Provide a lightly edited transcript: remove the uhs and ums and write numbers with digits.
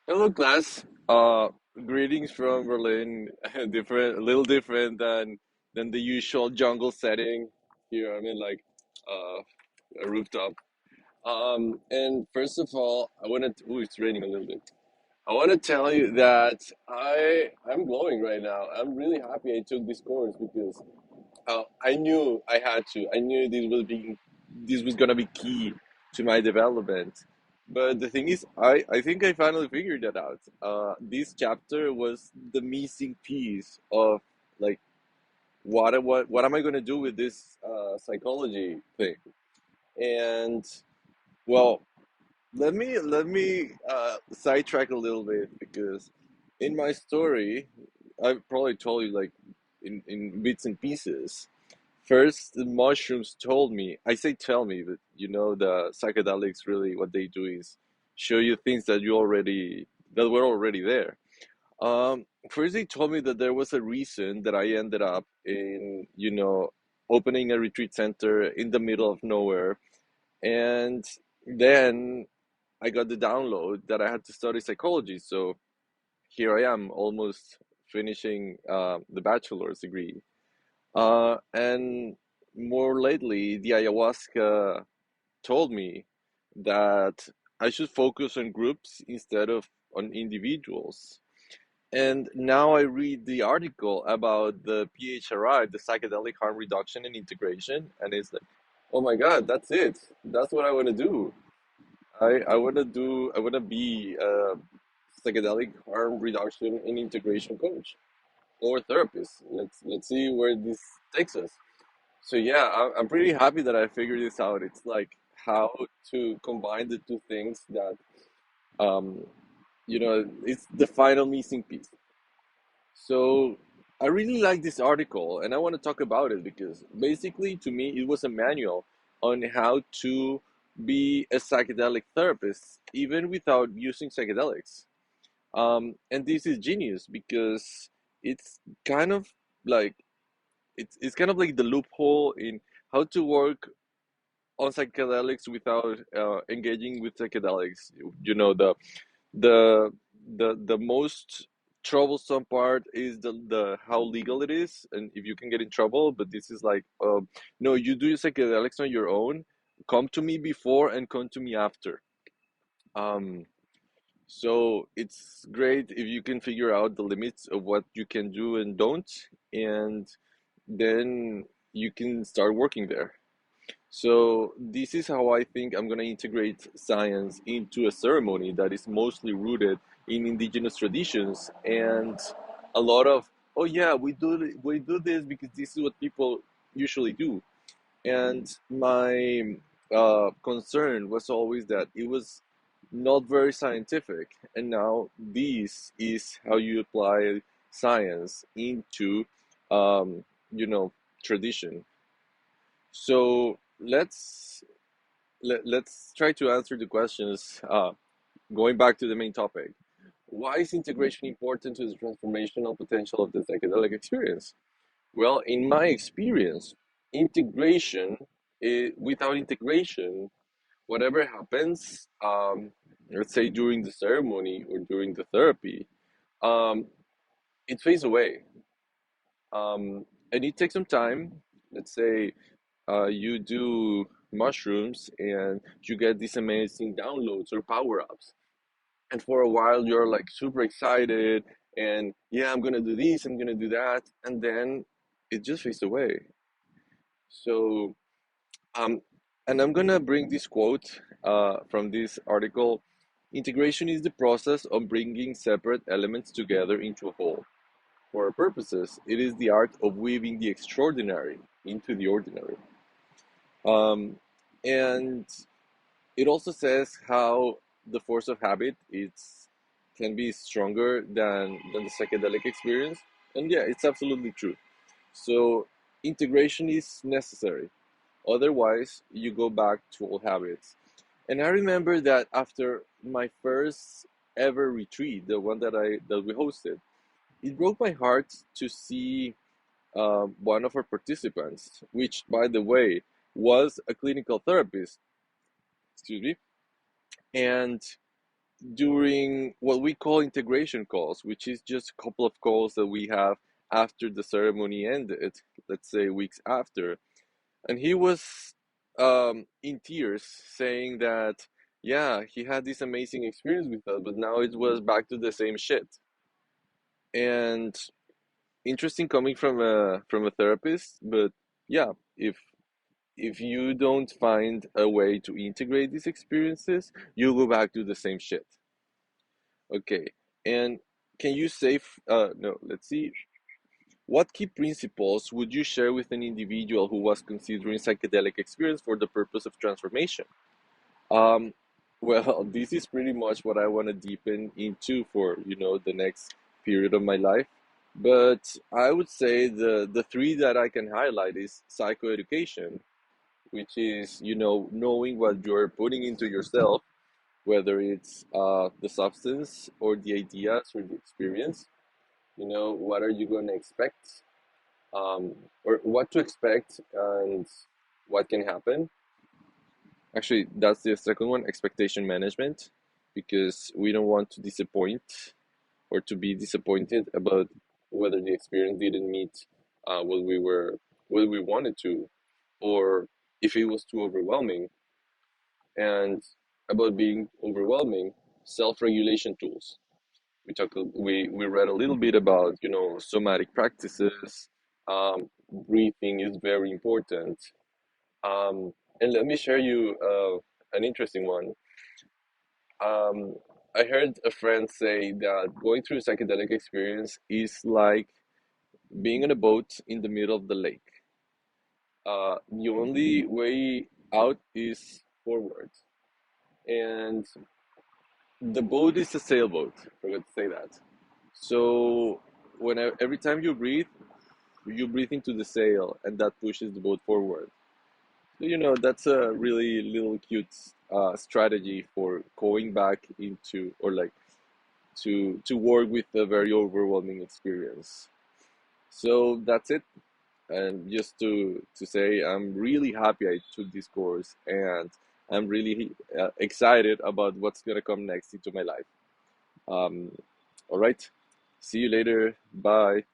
Hello, class. Greetings from Berlin. Different, a little different than the usual jungle setting. Here, I'm in like uh, a rooftop. And first of all, I want to. Ooh, it's raining a little bit. I want to tell you that I'm glowing right now. I'm really happy I took this course because I knew I had to. I knew this was gonna be key to my development. But the thing is, I think I finally figured that out. This chapter was the missing piece of like what am I gonna do with this psychology thing? And well, let me sidetrack a little bit because in my story, I probably told you like in bits and pieces. First, the mushrooms told me, I say tell me, but the psychedelics really what they do is show you things that were already there. First they told me that there was a reason that I ended up in, opening a retreat center in the middle of nowhere. And then I got the download that I had to study psychology. So here I am, almost finishing the bachelor's degree. And more lately, the ayahuasca told me that I should focus on groups instead of on individuals. And now I read the article about the PHRI, the psychedelic harm reduction and integration, and it's like, oh my God, that's it. That's what I want to do. I want to be a psychedelic harm reduction and integration coach or therapist. Let's see where this takes us. So yeah, I'm pretty happy that I figured this out. It's like how to combine the two things that um, it's the final missing piece. So I really like this article and I want to talk about it because basically to me it was a manual on how to be a psychedelic therapist even without using psychedelics. And this is genius because it's kind of like it's kind of like the loophole in how to work on psychedelics without engaging with psychedelics. You know, the the most troublesome part is the how legal it is and if you can get in trouble. But this is like, no, you do your psychedelics on your own. Come to me before and come to me after. Um, so it's great if you can figure out the limits of what you can do and don't, and then you can start working there. So this is how I think I'm going to integrate science into a ceremony that is mostly rooted in indigenous traditions and a lot of, oh yeah, we do this because this is what people usually do. And my concern was always that it was not very scientific, and now this is how you apply science into um, you know tradition. So let's try to answer the questions. Going back to the main topic, why is integration important to the transformational potential of the psychedelic experience? Well, in my experience, integration without integration, whatever happens, let's say during the ceremony or during the therapy, um, it fades away. And it takes some time. Let's say you do mushrooms and you get these amazing downloads or power ups. And for a while, you're like super excited and yeah, I'm gonna do this, I'm gonna do that. And then it just fades away. So, um, and I'm gonna bring this quote from this article. Integration is the process of bringing separate elements together into a whole. For our purposes, it is the art of weaving the extraordinary into the ordinary. Um, and it also says how the force of habit it's can be stronger than the psychedelic experience. And yeah, it's absolutely true. So integration is necessary. Otherwise, you go back to old habits. And I remember that after my first ever retreat, the one that we hosted, it broke my heart to see one of our participants, which by the way was a clinical therapist, excuse me, and during what we call integration calls, which is just a couple of calls that we have after the ceremony ended, let's say weeks after. And he was in tears saying that, yeah, he had this amazing experience with us, but now it was back to the same shit. And interesting coming from a therapist, but yeah, if you don't find a way to integrate these experiences, you go back to the same shit. Okay. And can you say, no, let's see. What key principles would you share with an individual who was considering psychedelic experience for the purpose of transformation? Um, well, this is pretty much what I want to deepen into for, the next period of my life. But I would say the three that I can highlight is psychoeducation, which is, knowing what you're putting into yourself, whether it's the substance or the ideas or the experience. What are you going to expect, or what to expect, and what can happen. Actually, that's the second one, expectation management, because we don't want to disappoint or to be disappointed about whether the experience didn't meet what we wanted to, or if it was too overwhelming. And about being overwhelming, self-regulation tools. We read a little bit about somatic practices. Breathing is very important. And let me share you an interesting one. um, I heard a friend say that going through a psychedelic experience is like being on a boat in the middle of the lake. The only way out is forward, and the boat is a sailboat. Forgot to say that. So every time you breathe into the sail, and that pushes the boat forward. So, that's a really little cute strategy for going back into, or like to work with a very overwhelming experience. So that's it. And just to say, I'm really happy I took this course, and I'm really excited about what's gonna come next into my life. Um, all right. See you later. Bye.